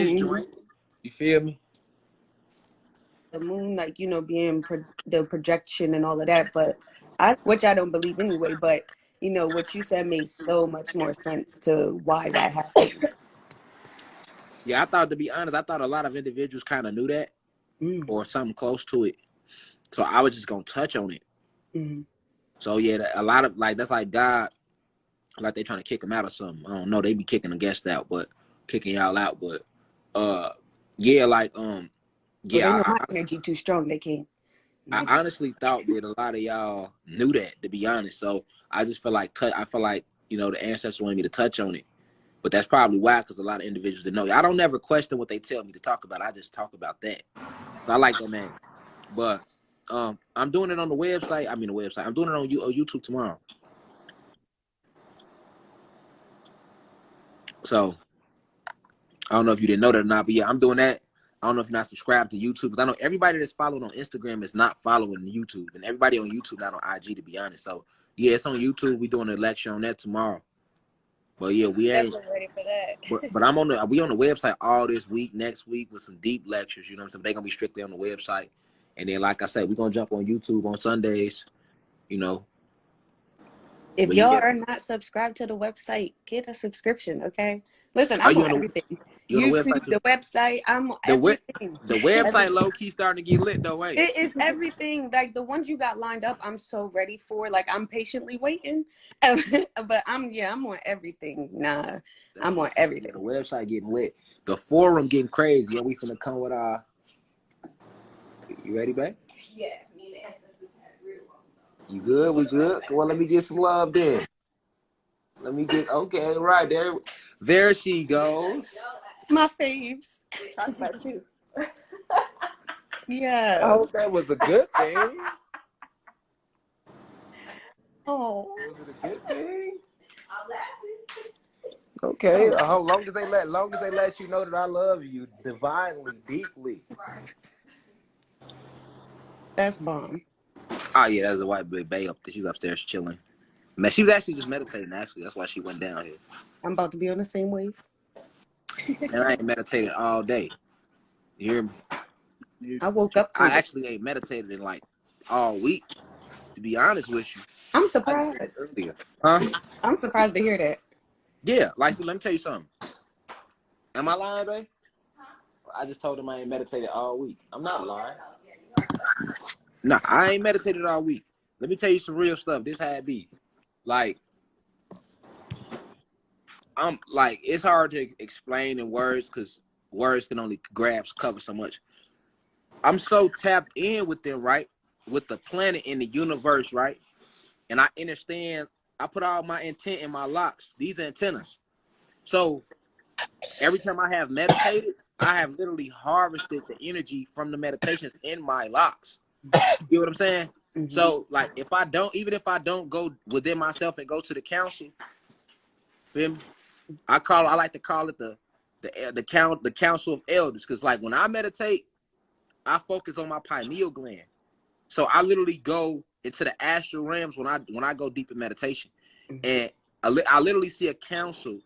this joint. You feel me? The moon, like, you know, being the projection and all of that, but which I don't believe anyway, but you know, what you said makes so much more sense to why that happened. Yeah, I thought, to be honest, I thought a lot of individuals kind of knew that or something close to it. So I was just going to touch on it. So yeah, a lot of, like, that's like God, like they trying to kick him out or something. I don't know. They be kicking the guests out, but kicking y'all out. But yeah, like They know my energy too strong. They can't. I honestly thought that a lot of y'all knew that, to be honest. So I just feel like you know, the ancestors wanted me to touch on it, but that's probably why, because a lot of individuals didn't know. I don't never question what they tell me to talk about. I just talk about that. So I like that name. But I'm doing it on the website. I'm doing it on YouTube tomorrow. So I don't know if you didn't know that or not, but yeah, I'm doing that. I don't know if you're not subscribed to YouTube, because I know everybody that's following on Instagram is not following YouTube, and everybody on YouTube not on IG, to be honest. So yeah, it's on YouTube. We doing a lecture on that tomorrow. But yeah, we ain't definitely ready for that. But we on the website all this week, next week, with some deep lectures. You know what I'm saying? They're gonna be strictly on the website, and then like I said, we're gonna jump on YouTube on Sundays. You know. If y'all are not subscribed to the website, get a subscription, okay? Listen, I'm on everything. YouTube, the website, I'm on everything. The website low-key starting to get lit, though, ain't it? It is everything. Like, the ones you got lined up, I'm so ready for. Like, I'm patiently waiting. But I'm on everything. Nah, I'm on everything. The website getting lit. The forum getting crazy. Yeah, we finna come with our... You ready, babe? Yeah, me and the ancestors had real long. You good? We good? Well, let me get some love then. Let me get, okay, right there. There she goes. My faves. Talk about you. Yeah. I hope that was a good thing. Oh. Was it a good thing? I'm laughing. Okay, long as they let you know that I love you divinely, deeply. That's bomb. Oh yeah, there's a white bae up there. She's upstairs chilling. Man, she was actually just meditating. Actually, that's why she went down here. I'm about to be on the same wave. And I ain't meditated all day. You hear me? I woke up to I actually ain't meditated in like all week. To be honest with you, I'm surprised. Huh? I'm surprised to hear that. Yeah, like, so let me tell you something. Am I lying, babe? I just told him I ain't meditated all week. I'm not lying. Nah, I ain't meditated all week. Let me tell you some real stuff. This had be. Like, I'm like, it's hard to explain in words, because words can only cover so much. I'm so tapped in with them, right? With the planet in the universe, right? And I understand, I put all my intent in my locks, these antennas. So every time I have meditated, I have literally harvested the energy from the meditations in my locks. You know what I'm saying? Mm-hmm. So like, even if I don't go within myself and go to the council, feel me? I like to call it the council of elders, because like when I meditate, I focus on my pineal gland. So I literally go into the astral realms when I go deep in meditation, and I literally see a council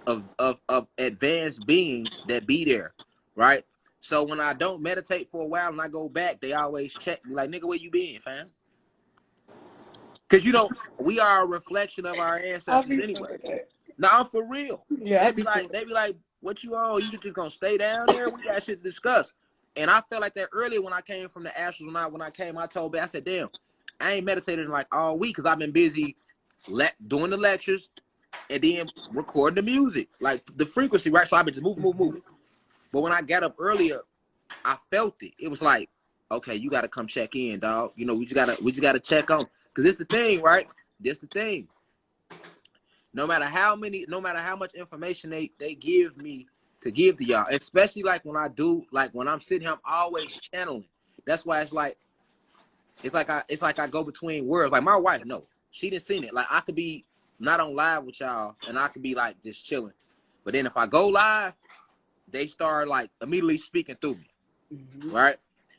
of advanced beings that be there, right? So when I don't meditate for a while and I go back, they always check me like, nigga, where you been, fam? Because, you know, we are a reflection of our ancestors anyway. No, I'm for real. Yeah, they be like, what you on? You just gonna stay down there? We got shit to discuss. And I felt like that earlier when I came from the astrals. When I came, I told I said, damn, I ain't meditated in like all week, because I've been busy doing the lectures and then recording the music, like the frequency, right? So I've been just moving. But when I got up earlier, I felt it. It was like, okay, you gotta come check in, dog. You know, we just gotta check on, because it's the thing, right? This the thing. No matter how much information they give me to give to y'all, especially like when I'm sitting here, I'm always channeling. That's why it's like I go between worlds. Like my wife, no, she didn't see it. Like I could be not on live with y'all and I could be like just chilling. But then if I go live, they start like immediately speaking through me. Right?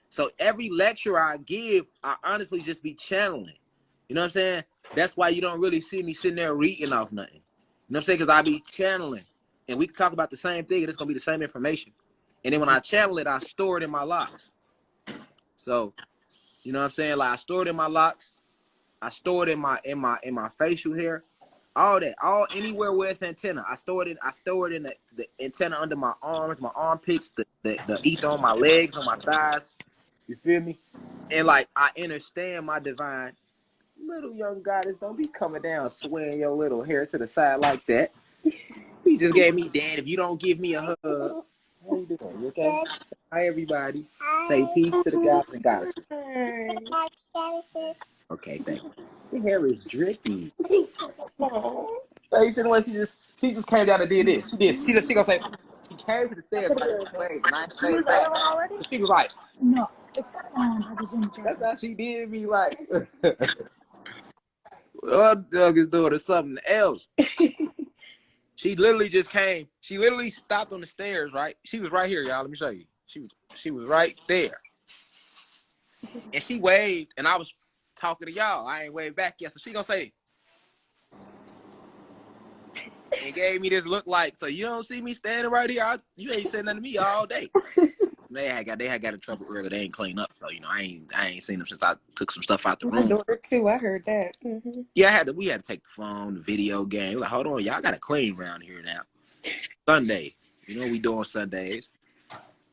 So every lecture I give, I honestly just be channeling. You know what I'm saying? That's why you don't really see me sitting there reading off nothing. You know what I'm saying? Because I be channeling. and we can talk about the same thing, and it's gonna be the same information. And then when I channel it, I store it in my locks. So, you know what I'm saying? Like I store it in my locks, I store it in my facial hair, all that, all anywhere where it's antenna. I store it in the antenna under my arms, my armpits, the ether on my legs, on my thighs. You feel me? And like I understand my divine little young goddess, don't be coming down swaying your little hair to the side like that. You just gave me dad. If you don't give me a hug, how you doing? You okay? Hi everybody. Say peace to the gods and goddesses. Okay, thank you. Your hair is drippy. So you see the way she just came down and did this. She did. She gonna say she came to the stairs like wave, and I ain't back. She was like, no, it's I was in the that's how she did me like. Oh, Doug is doing something else. She literally just came. She literally stopped on the stairs, right? She was right here, y'all. Let me show you. She was right there. And she waved, and I was talking to y'all. I ain't waved back yet. So she gonna say, and gave me this look like, so you don't see me standing right here? You ain't saying nothing to me all day. They had got in trouble earlier. They ain't clean up. So, you know, I ain't seen them since I took some stuff out the room. My daughter too, I heard that. Mm-hmm. Yeah, we had to take the phone, the video game. Like, hold on, y'all gotta clean around here now. Sunday. You know what we do on Sundays.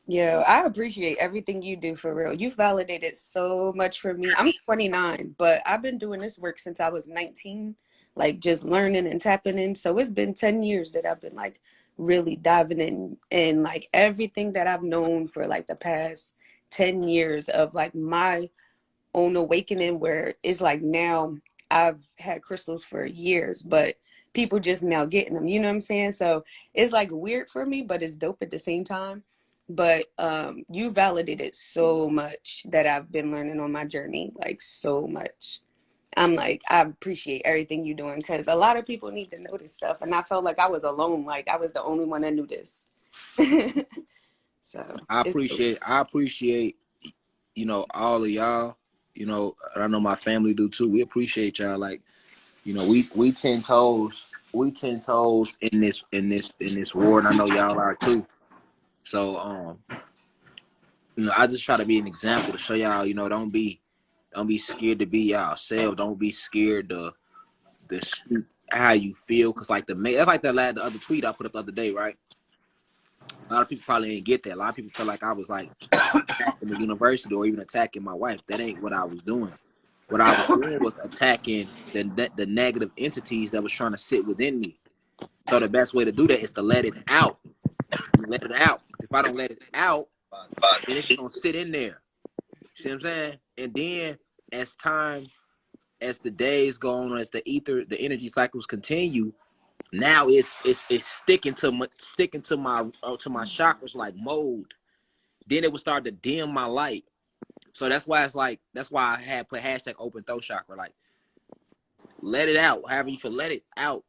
Yeah, I appreciate everything you do for real. You've validated so much for me. I'm 29, but I've been doing this work since I was 19, like just learning and tapping in. So it's been 10 years that I've been like really diving in, and like everything that I've known for like the past 10 years of like my own awakening, where it's like now I've had crystals for years, but people just now getting them, you know what I'm saying? So it's like weird for me, but it's dope at the same time. But you validated so much that I've been learning on my journey, like so much. I'm like, I appreciate everything you're doing, because a lot of people need to know this stuff, and I felt like I was alone, like I was the only one that knew this. So I appreciate, you know, all of y'all. You know, I know my family do too. We appreciate y'all. Like, you know, we 10 toes. We 10 toes in this war, and I know y'all are too. So you know, I just try to be an example to show y'all, you know, don't be scared to be yourself. Don't be scared to speak how you feel, because like that's like the other tweet I put up the other day, right? A lot of people probably didn't get that. A lot of people felt like I was like attacking the university or even attacking my wife. That ain't what I was doing. What I was doing was attacking the negative entities that was trying to sit within me. So the best way to do that is to let it out. Let it out. If I don't let it out, then it's gonna sit in there. See what I'm saying? And then as the days go on, as the energy cycles continue, now it's sticking to my chakras like mold. Then it will start to dim my light. So that's why I had put hashtag open throat chakra. Like, let it out. However you feel, let it out.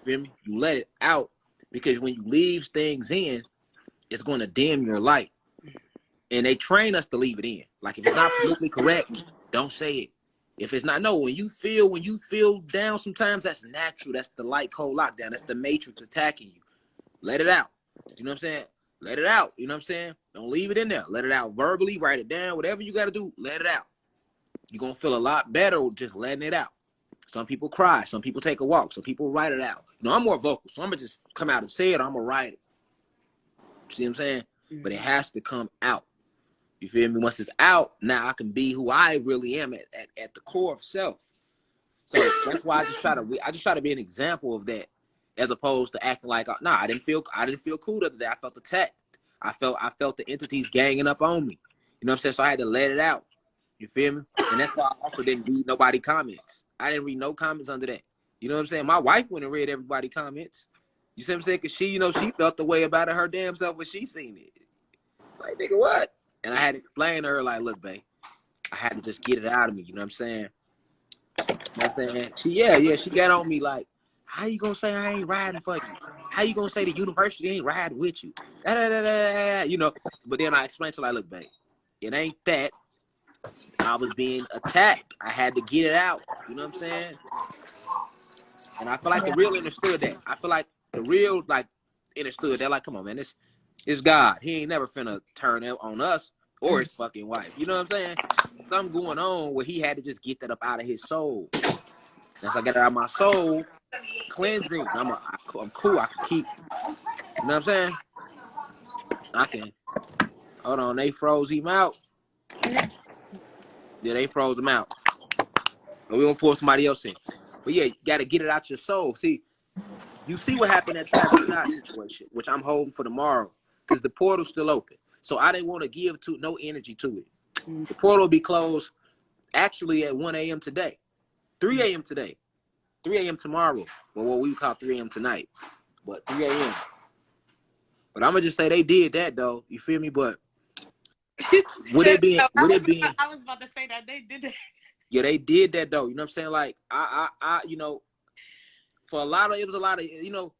Feel me? You let it out, because when you leave things in, it's going to dim your light. And they train us to leave it in. Like, if it's not politically correct, don't say it. If it's not, no, when you feel down sometimes, that's natural. That's the light code lockdown. That's the matrix attacking you. Let it out. You know what I'm saying? Let it out. You know what I'm saying? Don't leave it in there. Let it out verbally. Write it down. Whatever you got to do, let it out. You're going to feel a lot better just letting it out. Some people cry. Some people take a walk. Some people write it out. You know, I'm more vocal, so I'm going to just come out and say it, or I'm going to write it. See what I'm saying? Mm-hmm. But it has to come out. You feel me? Once it's out, now I can be who I really am at the core of self. So that's why I just try to be an example of that, as opposed to acting like, nah, I didn't feel cool the other day. I felt attacked. I felt the entities ganging up on me. You know what I'm saying? So I had to let it out. You feel me? And that's why I also didn't read nobody comments. I didn't read no comments under that. You know what I'm saying? My wife wouldn't have read everybody comments. You see what I'm saying? Because she, you know, she felt the way about it her damn self when she seen it. Like, nigga, what? And I had to explain to her, like, look, babe, I had to just get it out of me. You know what I'm saying? You know what I'm saying? She got on me like, how you gonna say I ain't riding for you? How you gonna say the university ain't riding with you? You know, but then I explained to her, like, look, babe, it ain't that. I was being attacked. I had to get it out. You know what I'm saying? And I feel like the real understood that. I feel like the real, like, understood that. Like, come on, man, it's God. He ain't never finna turn it on us or his fucking wife. You know what I'm saying? Something going on where he had to just get that up out of his soul. Once I get it out of my soul, cleansing. I'm cool. I can keep. You know what I'm saying? I can. Hold on, they froze him out. Yeah, they froze him out. But we gonna pull somebody else in. But yeah, you gotta get it out your soul. See, you see what happened at Travis Scott situation, which I'm holding for tomorrow, because the portal's still open. So I didn't want to give no energy to it. The portal will be closed actually at 1 a.m. today, 3 a.m. today, 3 a.m. tomorrow. Well, what we would call 3 a.m. tonight, but 3 a.m. But I'm gonna just say they did that though. You feel me? But would it be? I was about to say that they did it. Yeah, they did that though. You know what I'm saying? Like you know, for a lot of you know,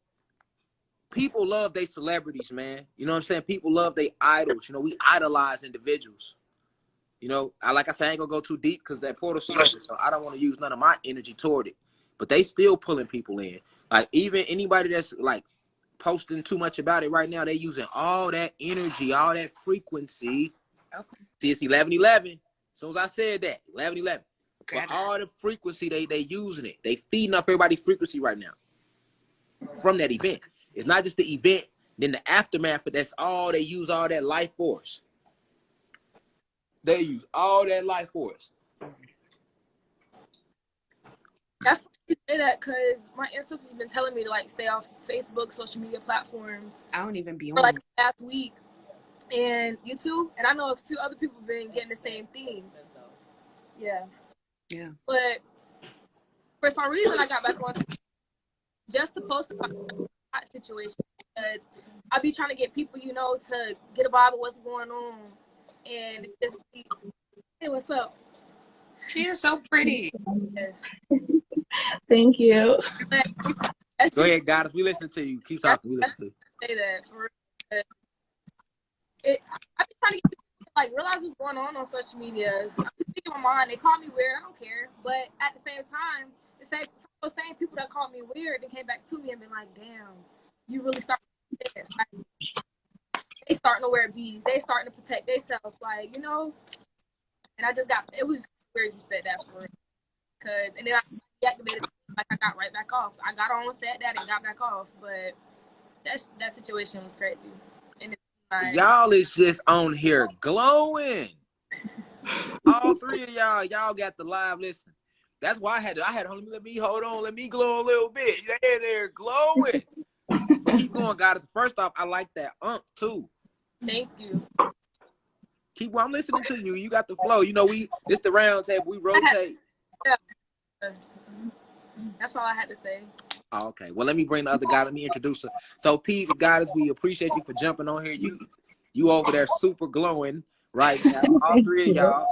people love their celebrities, man. You know what I'm saying? People love their idols. You know, we idolize individuals. You know, like I said, I ain't gonna go too deep because that portal's still open, so I don't want to use none of my energy toward it. But they still pulling people in. Like even anybody that's like posting too much about it right now, they using all that energy, all that frequency. Okay. See, it's 11:11. As soon as I said that, 11:11. Okay. But all the frequency they using it. They feeding off everybody's frequency right now from that event. It's not just the event, then the aftermath, but that's all they use, all that life force. They use all that life force. That's why you say that, because my ancestors have been telling me to like stay off Facebook, social media platforms. I don't even be on for like last week, and YouTube, and I know a few other people have been getting the same thing. Yeah. But for some reason, I got back on just to post about that situation, because I be trying to get people, you know, to get a vibe of what's going on, and just be, hey, what's up? She is so pretty. Yes. Thank you. Go ahead, Goddess. We listen to you. Keep talking. We listen to you. Say that for real. I be trying to get people to like realize what's going on social media. I be speaking my mind. They call me weird. I don't care. But at the same time, some of the same people that called me weird, they came back to me and been like, "Damn, you really starting to do this." Like, they starting to wear beads. They starting to protect themselves. Like, you know. And I just it was weird you said that for real. And then I deactivated, like I got right back off. I got on, said that, and got back off. But that situation was crazy. And y'all is just on here glowing. All three of y'all got the live listen. That's why I had let me glow a little bit. They're glowing. But keep going, guys. First off, I like that too. Thank you. I'm listening to you. You got the flow. You know, it's the round table. We rotate. That's all I had to say. Oh, okay. Well, let me bring the other guy. Let me introduce her. So, peace, Goddess. We appreciate you for jumping on here. You over there super glowing right now. All three of y'all.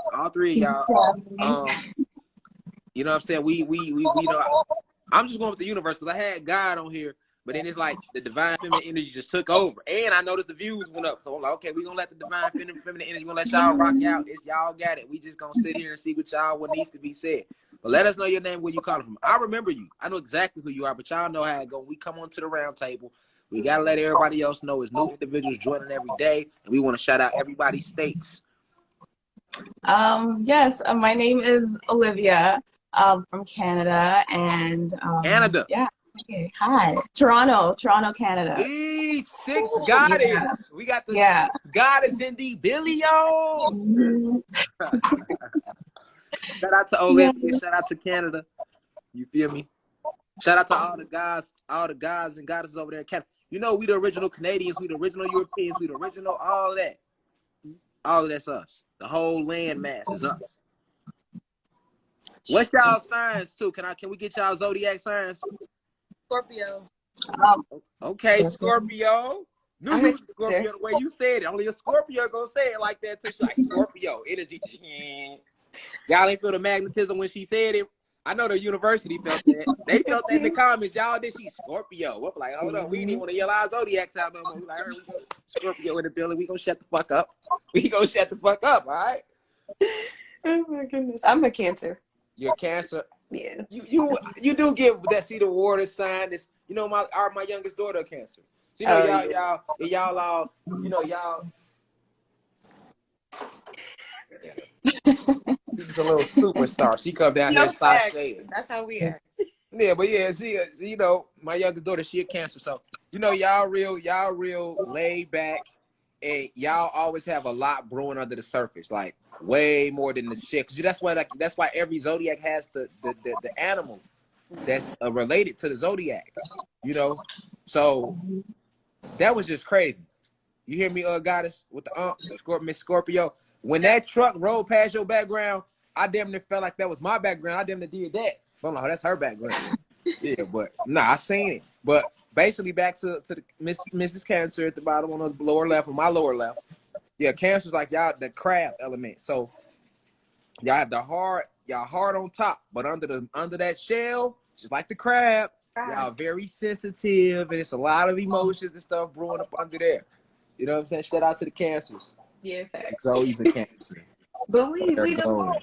You know what I'm saying? We know. I'm just going with the universe because I had God on here, but then it's like the divine feminine energy just took over, and I noticed the views went up. So I'm like, okay, we gonna let the divine feminine energy. Gonna let y'all rock out. It's y'all got it. We just gonna sit here and see what needs to be said. But let us know your name, where you calling from. I remember you. I know exactly who you are, but y'all know how it go. We come onto the round table. We got to let everybody else know it's new individuals joining every day. And we want to shout out everybody's states. Yes, my name is Olivia from Canada. And Canada. Yeah. Okay. Hi. Toronto, Canada. Hey, six goddess. Yeah. We got the six goddess in the billion. Shout out to Olivia. Shout out to Canada. You feel me? Shout out to all the guys and goddesses over there in Canada. You know, we the original Canadians, we the original Europeans, we the original all of that. All of that's us. The whole land mass is us. What's y'all signs too? Can we get y'all zodiac signs? Scorpio. Okay, Scorpio. Knew you was Scorpio the way you said it. Only a Scorpio gonna say it like that too. She's like Scorpio energy. Y'all ain't feel the magnetism when she said it. I know the university felt that. They felt that in the comments. Y'all did. She's Scorpio. We're like, hold on, we didn't want to yell our zodiacs out no more. We like, we go Scorpio in the building. We gonna shut the fuck up. All right. Oh my goodness, I'm a Cancer. You're a Cancer. Yeah. You do give that. See the water sign. This, you know, my youngest daughter a Cancer. So, Oh, y'all all, y'all. She's just a little superstar. She come down here No facts. sashaying. That's how we act. Yeah, but yeah, she, my youngest daughter, she a Cancer, so y'all real laid back, and y'all always have a lot brewing under the surface, like way more than the shit. Cause that's why every zodiac has the animal that's related to the zodiac, So that was just crazy. You hear me, goddess, with the Miss Scorpio. When that truck rolled past your background, I damn near felt like that was my background. I damn near did that. But I'm like, oh, that's her background. Yeah, but nah, I seen it. But basically, back to the Mrs. Cancer at the bottom on the lower left, on my lower left. Yeah, Cancer's like y'all the crab element. So y'all have y'all hard on top, but under that shell, just like the crab, y'all very sensitive, and it's a lot of emotions and stuff brewing up under there. You know what I'm saying? Shout out to the Cancers. Yeah, facts. Zoe's a Cancer. But we They're the glowing.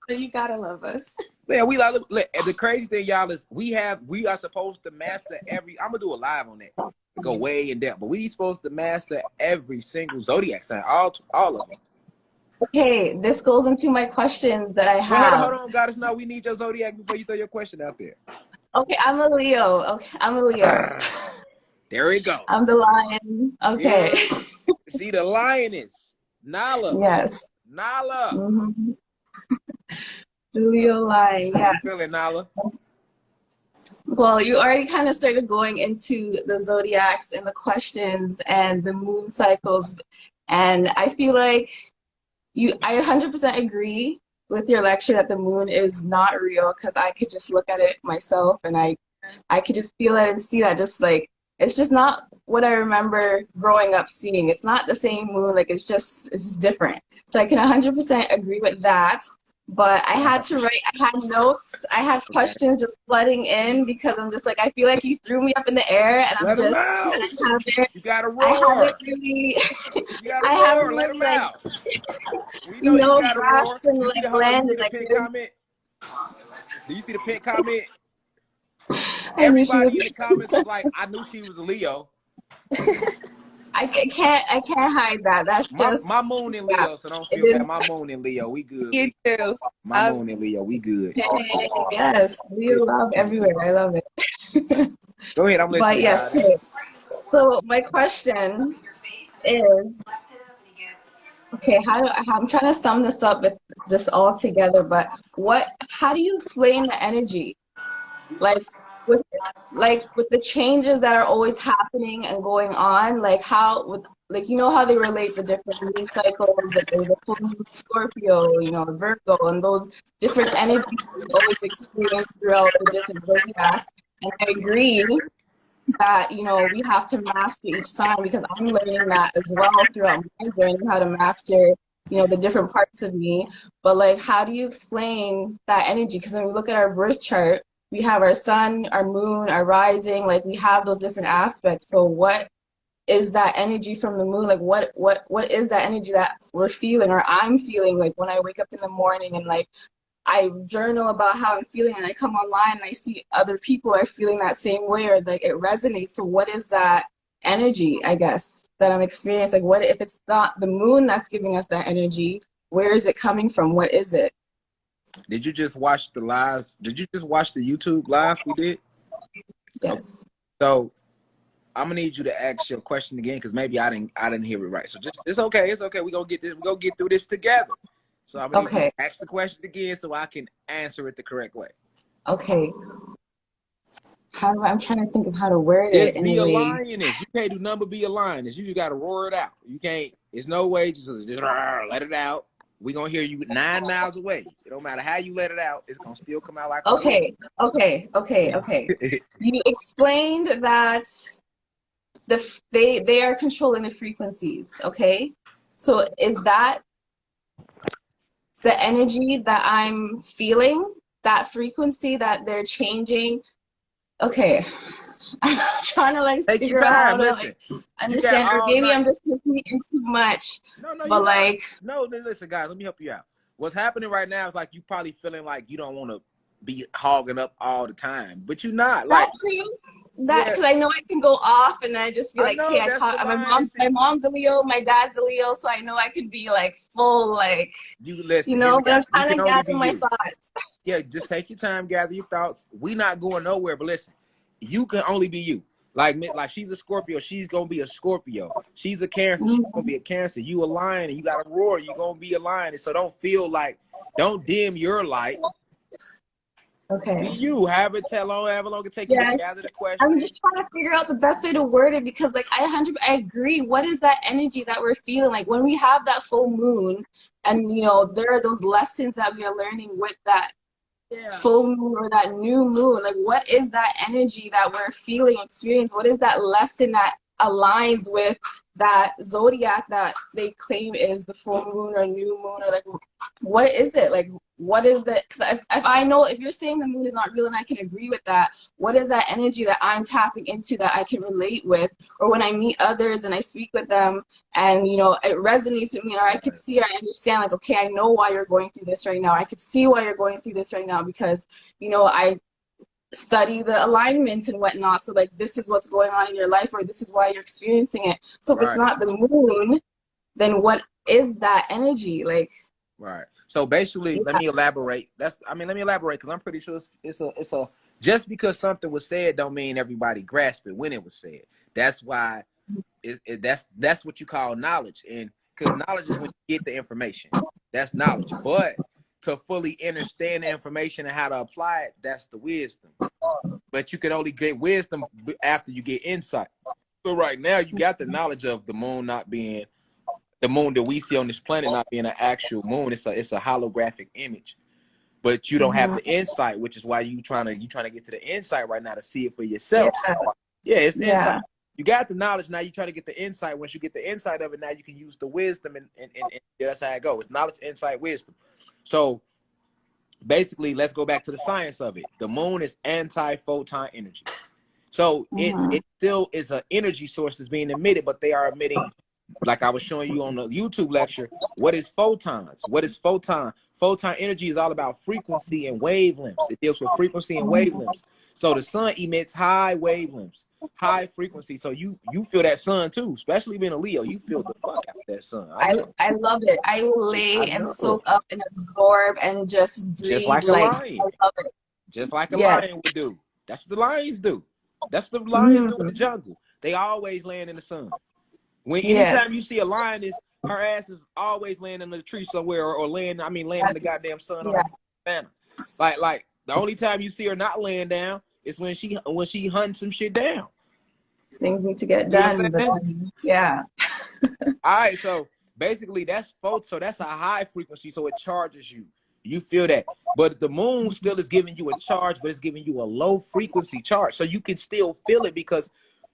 so you gotta love us. Yeah, we like. Look, the crazy thing, y'all, is we are supposed to master every. I'm gonna do a live on that. Go way in depth, but we supposed to master every single zodiac sign, all of them. Okay, this goes into my questions that I Well, have. hold on, goddess. No, we need your zodiac before you throw your question out there. Okay, I'm a Leo. Okay, I'm a Leo. There we go. I'm the lion. Okay. Yeah. See the lioness, Nala. Yes. Nala. Mm-hmm. The Leo lion. How Yes. you feeling, Nala? Well, you already kind of started going into the zodiacs and the questions and the moon cycles, and I feel like I 100% agree with your lecture that the moon is not real, because I could just look at it myself and I could just feel it and see that, just like it's just not what I remember growing up seeing. It's not the same moon, like it's just different. So I can 100% agree with that. But I had to write, I had notes, I had questions just flooding in, because I'm just like, I feel like you threw me up in the air, and Let them out. You gotta I haven't roar. really, You gotta I haven't roar. Let really them like, out. We know you gotta roar. grasped and You see like hold on, you see landed the like pin this. comment? Do you see the pin comment? I knew she was. Everybody in the comments was like, I knew she was a Leo. I can't hide that. That's My just, moon in yeah. Leo, so don't It feel bad. didn't. My moon in Leo, we good. You too. My moon in Leo, we good. Hey, yes, we love everywhere. I love it. Go ahead, I'm But listening, yes, guys. okay. So my question is, okay, I'm trying to sum this up with just all together, but how do you explain the energy? Like with the changes that are always happening and going on, like how they relate the different moon cycles, that there's a full moon Scorpio, Virgo, and those different energies we always experience throughout the different zodiacs. And I agree that we have to master each sign, because I'm learning that as well throughout my journey, how to master the different parts of me. But like, how do you explain that energy? Because when we look at our birth chart, we have our sun, our moon, our rising, like we have those different aspects. So what is that energy from the moon? Like what is that energy that we're feeling, or I'm feeling, like when I wake up in the morning and like I journal about how I'm feeling, and I come online and I see other people are feeling that same way, or like it resonates. So what is that energy, I guess, that I'm experiencing? Like, what if it's not the moon that's giving us that energy? Where is it coming from? What is it? Did you just watch the lives? Did you just watch the YouTube live we did? Yes. Okay. So I'm gonna need you to ask your question again, because maybe I didn't hear it right. So just it's okay. We're gonna get this. We're gonna get through this together. So I'm gonna need you to ask the question again so I can answer it the correct way. Okay. I'm trying to think of how to word it. Just be a lioness. You can't do nothing but be a lioness. You just gotta roar it out. You can't. There's no way. Just let it out. We're gonna hear you 9 miles away. It don't matter how you let it out. It's gonna still come out like okay. You explained that they are controlling the frequencies. Okay, so is that the energy that I'm feeling? That frequency that they're changing? Okay. I'm trying to like take figure your time. out how to Listen, understand, or maybe night. I'm just taking in too much. No, but like, no. Listen, guys, let me help you out. What's happening right now is like you probably feeling like you don't want to be hogging up all the time, but you're not. Like, That's you. yeah, Because I know I can go off and then I just be I like, know hey, I that's talk. the My line. mom's a Leo, my dad's a Leo, so I know I could be like full, like, You listen, hear me but I'm out. You trying can to only be gather my you. thoughts. Yeah, just take your time, gather your thoughts. We not going nowhere, but listen, you can only be you. Like she's a Scorpio, she's gonna be a Scorpio. She's a Cancer, she's gonna be a Cancer. You a lion and you gotta roar, you gonna be a lion. And so don't dim your light. Be Okay. you. Have however long it take you to Yes. gather the question. I'm just trying to figure out the best way to word it because, like, I agree. What is that energy that we're feeling? Like, when we have that full moon and, there are those lessons that we are learning with that full moon or that new moon, like, what is that energy that we're feeling, experience? What is that lesson that aligns with that zodiac that they claim is the full moon or new moon, or like, what is it? Like, what is the, because if I know, if you're saying the moon is not real and I can agree with that, what is that energy that I'm tapping into that I can relate with? Or when I meet others and I speak with them and, it resonates with me, or I could see or I understand, like, okay, I know why you're going through this right now. I could see why you're going through this right now because, I study the alignments and whatnot. So, like, this is what's going on in your life, or this is why you're experiencing it. So if it's not the moon, then what is that energy? Like, right. So basically, let me elaborate. Let me elaborate because I'm pretty sure it's a just because something was said don't mean everybody grasped it when it was said. That's why that's what you call knowledge, and because knowledge is when you get the information. That's knowledge. But to fully understand the information and how to apply it, that's the wisdom. But you can only get wisdom after you get insight. So right now, you got the knowledge of the moon not being the moon that we see on this planet not being an actual moon. It's a holographic image. But you don't have the insight, which is why you trying to get to the insight right now to see it for yourself. Yeah, it's insight. You got the knowledge, now you try to get the insight. Once you get the insight of it, now you can use the wisdom, and that's how it goes. It's knowledge, insight, wisdom. So basically, let's go back to the science of it. The moon is anti-photon energy. So it still is an energy source that's being emitted, but they are emitting, like I was showing you on the YouTube lecture, what is photons? What is photon? Photon energy is all about frequency and wavelengths. It deals with frequency and wavelengths. So the sun emits high wavelengths, high frequency. So you feel that sun too, especially being a Leo. You feel the fuck out of that sun. I love it. I will lay and soak up and absorb and just breathe. Just like a lion. I love it. Just like a lion would do. That's what the lions do. That's what the lions do in the jungle. They always land in the sun. Anytime you see a lioness, her ass is always laying in the tree somewhere, or laying in the goddamn sun on the savannah. Like the only time you see her not laying down is when she hunts some shit down. Things need to get done. Yeah. All right, so basically that's a high frequency, so it charges you. You feel that. But the moon still is giving you a charge, but it's giving you a low frequency charge. So you can still feel it because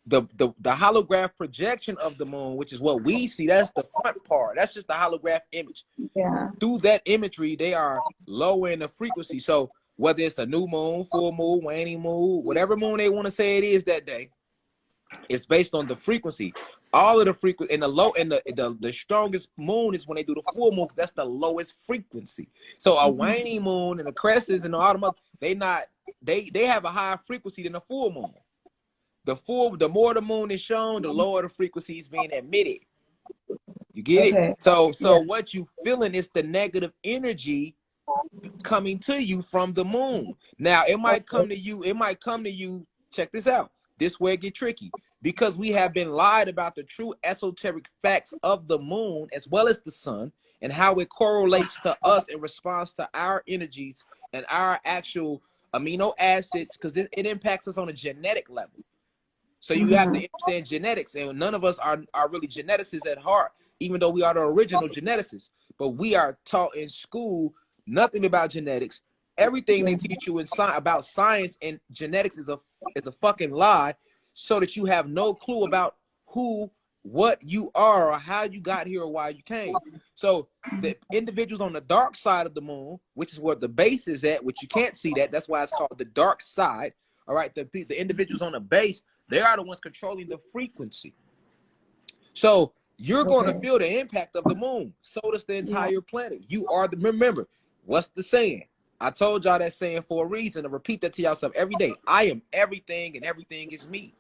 the holograph projection of the moon, which is what we see, that's the front part. That's just the holograph image. Yeah. Through that imagery, they are lowering the frequency. So whether it's a new moon, full moon, waning moon, whatever moon they want to say it is that day, it's based on the frequency. All of the frequency and the strongest moon is when they do the full moon. That's the lowest frequency. So a waning moon and the crescents and all the other, they have a higher frequency than the full moon. The more the moon is shown, the lower the frequency is being emitted. You get it? So what you feeling is the negative energy coming to you from the moon. Now it might come to you. Check this out. This way it get tricky because we have been lied about the true esoteric facts of the moon as well as the sun and how it correlates to us in response to our energies and our actual amino acids, because it impacts us on a genetic level. So you have to understand genetics, and none of us are really geneticists at heart, even though we are the original geneticists. But we are taught in school nothing about genetics. Everything they teach you about science and genetics is a fucking lie, so that you have no clue about what you are, or how you got here, or why you came. So the individuals on the dark side of the moon, which is where the base is at, which you can't see that's why it's called the dark side. All right, the individuals on the base, they are the ones controlling the frequency. So you're going to feel the impact of the moon. So does the entire planet. You are remember, what's the saying? I told y'all that saying for a reason, to repeat that to yourself every day. I am everything and everything is me.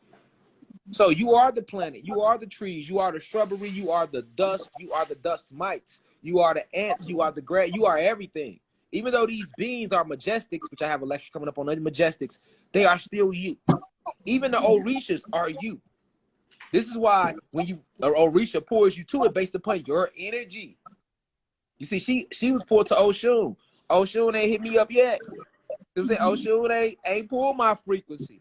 So you are the planet, you are the trees, you are the shrubbery, you are the dust, you are the dust mites, you are the ants, you are the grass, you are everything. Even though these beings are majestics, which I have a lecture coming up on the majestics, they are still you. Even the Orishas are you. This is why when you Orisha pours you to it based upon your energy. You see, she was pulled to Oshun. Oshun ain't hit me up yet. You know what I'm saying? Oshun ain't pulled my frequency.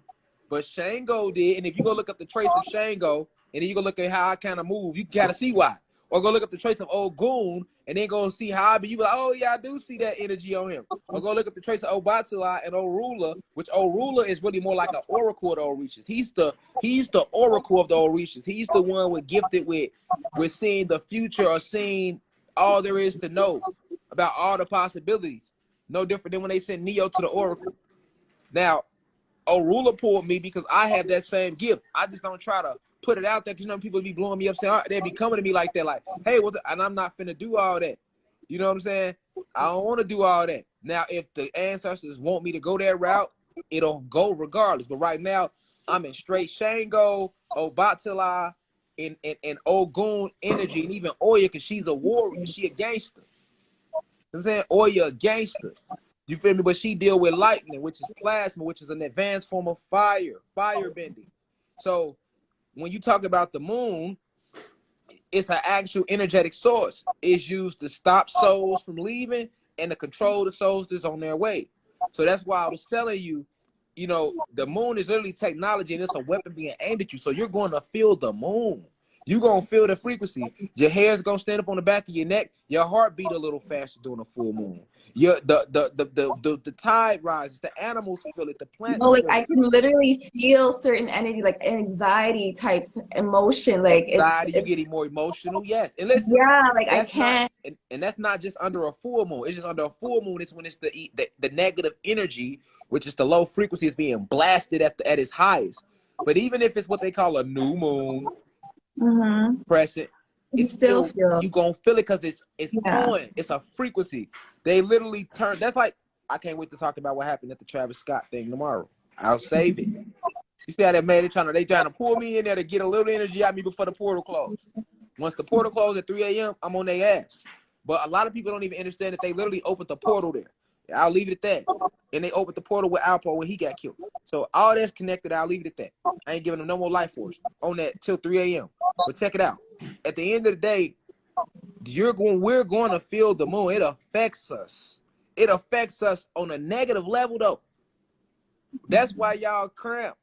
But Shango did. And if you go look up the trace of Shango, and then you go look at how I kind of move, you can kind of see why. Or go look up the trace of Ogun, and then go see how I be. You be like, oh yeah, I do see that energy on him. Or go look up the trace of Obatula and Orula, which Orula is really more like an oracle of the Orishas. He's the oracle of the Orishas. He's the one with gifted with seeing the future or seeing all there is to know about all the possibilities. No different than when they sent Neo to the oracle. Now, Orula pulled me because I have that same gift. I just don't try to put it out there because people be blowing me up saying, they be coming to me like that, like, hey, and I'm not finna do all that. You know what I'm saying? I don't want to do all that. Now, if the ancestors want me to go that route, it'll go regardless. But right now, I'm in straight Shango, Obatala, and Ogun energy, and even Oya, because she's a warrior. She a gangster. You know what I'm saying? Oya a gangster. You feel me? But she deal with lightning, which is plasma, which is an advanced form of fire bending. So when you talk about the moon, it's an actual energetic source. It's used to stop souls from leaving and to control the souls that's on their way. So that's why I was telling you, the moon is literally technology, and it's a weapon being aimed at you. So you're going to feel the moon. You're going to feel the frequency. Your hair's going to stand up on the back of your neck. Your heart beat a little faster during a full moon. The tide rises. The animals feel it. The plants No, like feel I it. can literally feel certain energy, like anxiety types emotion. Like Anxiety, you it's getting more emotional. Yes. And listen, yeah, like I that's not, can't. and that's not just under a full moon. It's just under a full moon. It's when it's the negative energy, which is the low frequency, is being blasted at its highest. But even if it's what they call a new moon, present, You it's still still, feel you gonna feel it because it's yeah. on. It's a frequency. They literally turn. That's like, I can't wait to talk about what happened at the Travis Scott thing tomorrow. I'll save it. You see how that man, they trying to pull me in there to get a little energy out of me before the portal closed. Once the portal closed at 3 a.m., I'm on their ass. But a lot of people don't even understand that they literally opened the portal there. I'll leave it at that. And they opened the portal with Alpo when he got killed. So all that's connected, I'll leave it at that. I ain't giving them no more life force on that till 3 a.m. But check it out. At the end of the day, we're going to feel the moon. It affects us. It affects us on a negative level, though. That's why y'all cramp.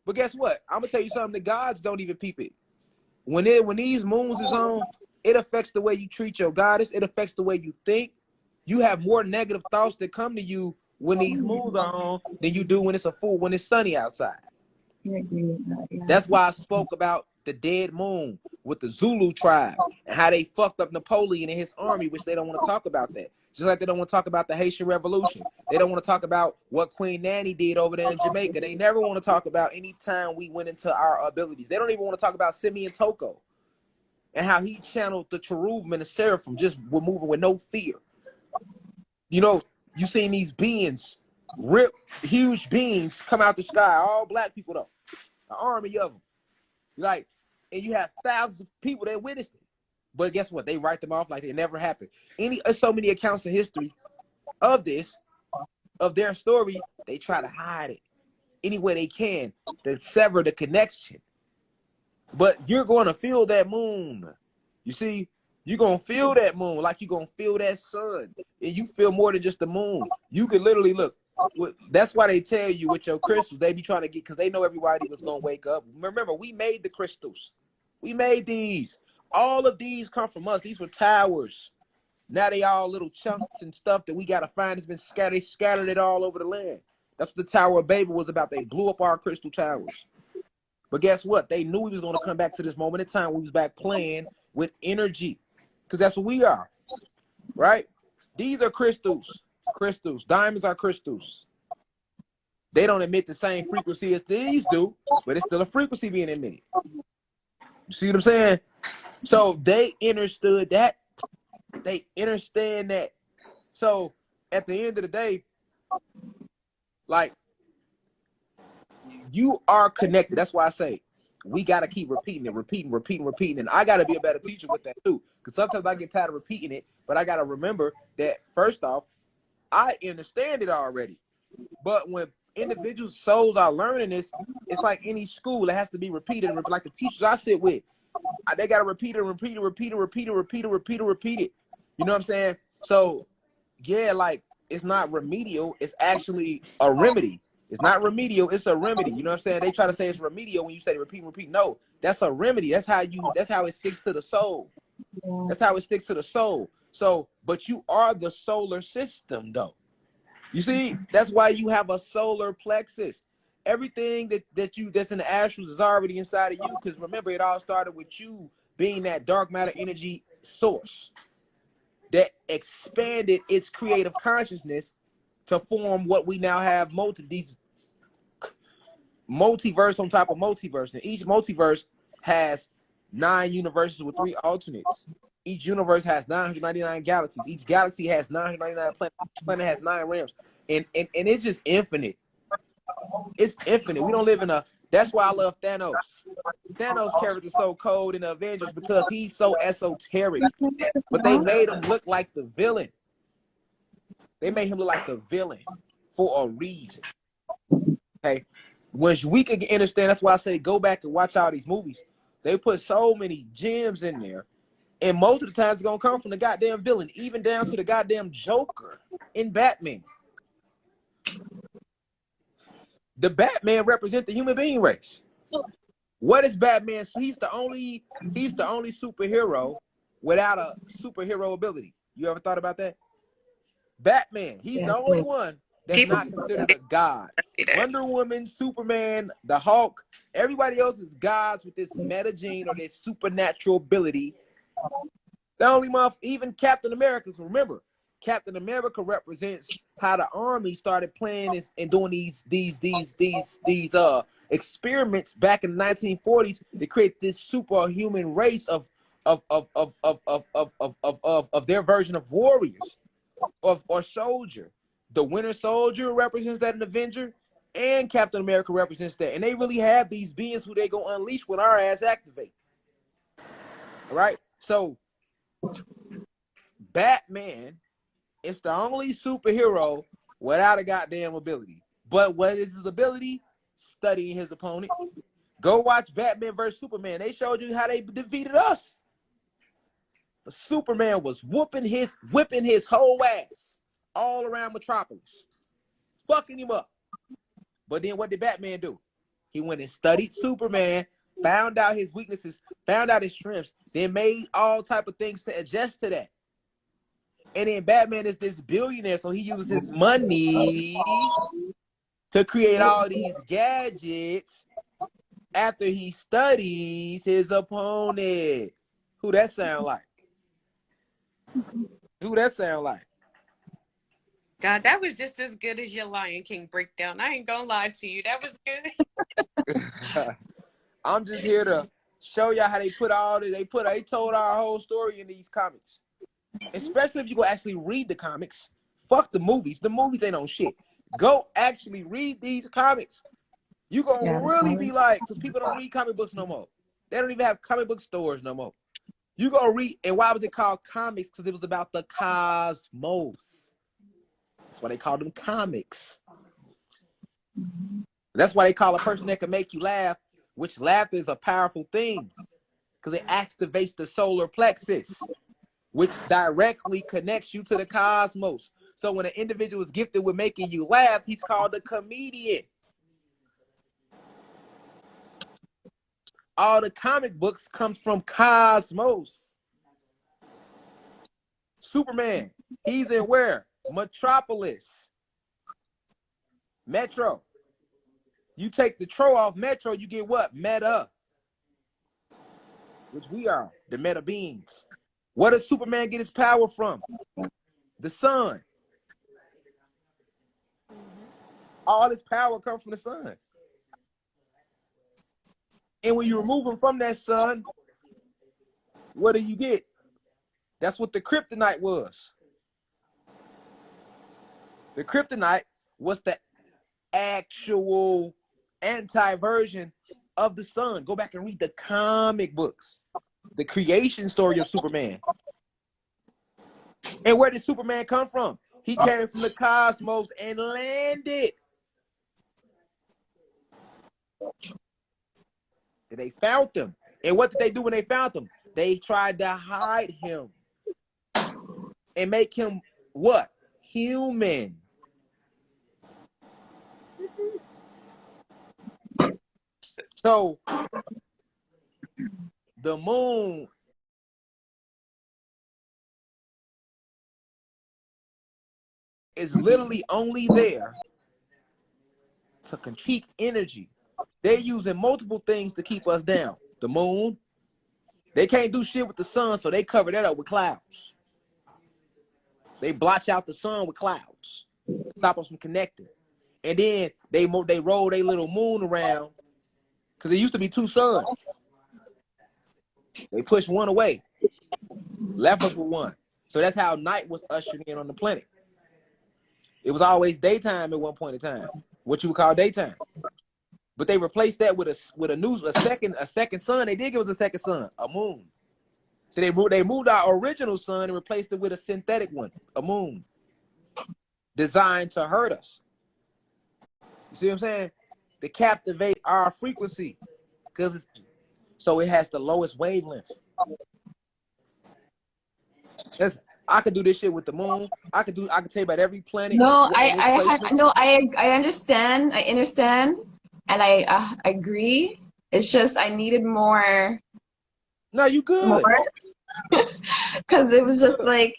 But guess what? I'm gonna tell you something. The gods don't even peep it. When these moons is on, it affects the way you treat your goddess. It affects the way you think. You have more negative thoughts that come to you when these moons are on than you do when it's sunny outside. I agree with that, yeah. That's why I spoke about the dead moon with the Zulu tribe and how they fucked up Napoleon and his army, which they don't want to talk about that. Just like they don't want to talk about the Haitian Revolution. They don't want to talk about what Queen Nanny did over there in Jamaica. They never want to talk about any time we went into our abilities. They don't even want to talk about Simeon Toko and how he channeled the cherubim and the seraphim, just were moving with no fear. You seen these beings, rip huge beings come out the sky, all black people though, an army of them. Like, and you have thousands of people that witnessed it. But guess what? They write them off like it never happened. So many accounts in history of this, of their story, they try to hide it any way they can to sever the connection. But you're going to feel that moon. You see, you're going to feel that moon like you're going to feel that sun. And you feel more than just the moon. You can literally look. That's why they tell you with your crystals, they be trying to get, because they know everybody was going to wake up. Remember, we made the crystals. We made these. All of these come from us. These were towers. Now they all little chunks and stuff that we got to find. It's been scattered. They scattered it all over the land. That's what the Tower of Babel was about. They blew up our crystal towers. But guess what? They knew we was going to come back to this moment in time. We was back playing with energy, because that's what we are, right? These are crystals. Crystals. Diamonds are crystals. They don't emit the same frequency as these do, but it's still a frequency being emitted. You see what I'm saying? So they understood that. They understand that. So at the end of the day, Like, you are connected. That's why I say we got to keep repeating it, repeating. And I got to be a better teacher with that too. Because sometimes I get tired of repeating it, but I got to remember that first off, I understand it already. But when individuals' souls are learning this, it's like any school. It has to be repeated. Like the teachers I sit with, they got to repeat it. You know what I'm saying? So, yeah, like, it's not remedial. It's actually a remedy. It's not remedial. It's a remedy. You know what I'm saying? They try to say it's remedial when you say repeat. No, that's a remedy. That's how it sticks to the soul. That's how it sticks to the soul. So, but you are the solar system, though. You see, that's why you have a solar plexus. Everything that's in the astrals is already inside of you. Because remember, it all started with you being that dark matter energy source that expanded its creative consciousness to form what we now have, these multiverse on top of multiverse. And each multiverse has 9 universes with 3 alternates. Each universe has 999 galaxies. Each galaxy has 999 planets. Each planet has 9 realms. And it's just infinite. It's infinite. We don't live in that's why I love Thanos. Thanos' character is so cold in the Avengers because he's so esoteric. But they made him look like the villain. They made him look like the villain for a reason. Okay? Once we can understand, that's why I say go back and watch all these movies. They put so many gems in there. And most of the times it's going to come from the goddamn villain, even down to the goddamn Joker in Batman. The Batman represents the human being race. What is Batman? He's the only superhero without a superhero ability. You ever thought about that? Batman, he's the only one that's not considered a god. Wonder Woman, Superman, the Hulk, everybody else is gods with this meta gene or this supernatural ability. The only even Captain America. So remember, Captain America represents how the army started playing and doing these experiments back in the 1940s to create this superhuman race of their version of warriors or soldier. The Winter Soldier represents that in Avenger, and Captain America represents that. And they really have these beings who they gonna unleash when our ass activate. All right, so Batman is the only superhero without a goddamn ability. But what is his ability? Studying his opponent. Go watch Batman versus Superman. They showed you how they defeated us. The Superman was whipping his whole ass all around Metropolis, fucking him up. But then what did Batman do? He went and studied Superman, found out his weaknesses, found out his strengths, then made all type of things to adjust to that. And then Batman is this billionaire, so he uses his money to create all these gadgets after he studies his opponent. Who that sound like? Who that sound like? God, that was just as good as your Lion King breakdown. I ain't gonna lie to you. That was good. I'm just here to show y'all how they told our whole story in these comics. Especially if you go actually read the comics. Fuck the movies. The movies ain't on shit. Go actually read these comics. You gonna really be like, because people don't read comic books no more. They don't even have comic book stores no more. You gonna read, and why was it called comics? Because it was about the cosmos. That's why they called them comics. That's why they call a person that can make you laugh, which laughter is a powerful thing, because it activates the solar plexus, which directly connects you to the cosmos. So when an individual is gifted with making you laugh, he's called a comedian. All the comic books come from cosmos. Superman, he's in where? Metropolis. Metro. You take the tro off Metro, you get what? Meta. Which we are, the meta beings. Where does Superman get his power from? The sun. All his power comes from the sun. And when you remove him from that sun, what do you get? That's what the kryptonite was. The kryptonite was the actual anti-version of the sun. Go back and read the comic books, the creation story of Superman. And where did Superman come from? He came from the cosmos and landed. And they found him. And what did they do when they found him? They tried to hide him and make him what? Human. So the moon is literally only there to critique energy. They're using multiple things to keep us down. The moon, they can't do shit with the sun, so they cover that up with clouds. They blotch out the sun with clouds, stop us from connecting. And then they roll their little moon around, because there used to be two suns. They pushed one away, left us with one. So that's how night was ushered in on the planet. It was always daytime at one point in time, what you would call daytime. But they replaced that with a second sun. They did give us a second sun, a moon. So they moved our original sun and replaced it with a synthetic one, a moon, designed to hurt us. You see what I'm saying? To captivate our frequency, so it has the lowest wavelength. I could do this shit with the moon. I could tell you about every planet. No, I understand. I understand, and I agree. It's just I needed more. No, you good. Because it was just like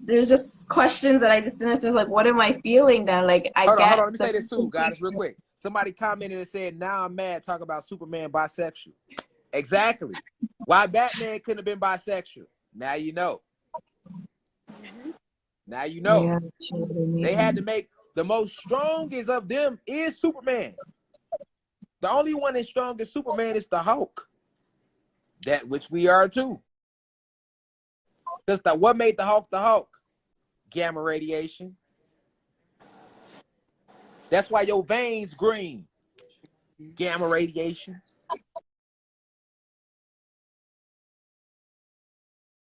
there's just questions that I just didn't understand. Like, what am I feeling then? Like, Hold on. Let me say this too, guys, real quick. Somebody commented and said, "Now I'm mad." Talk about Superman bisexual. Exactly. Why Batman couldn't have been bisexual? Now you know. Now you know. Yeah, they had to make the most strongest of them is Superman. The only one as strong as Superman is the Hulk. That which we are too. Just what made the Hulk the Hulk? Gamma radiation. That's why your veins green. Gamma radiation.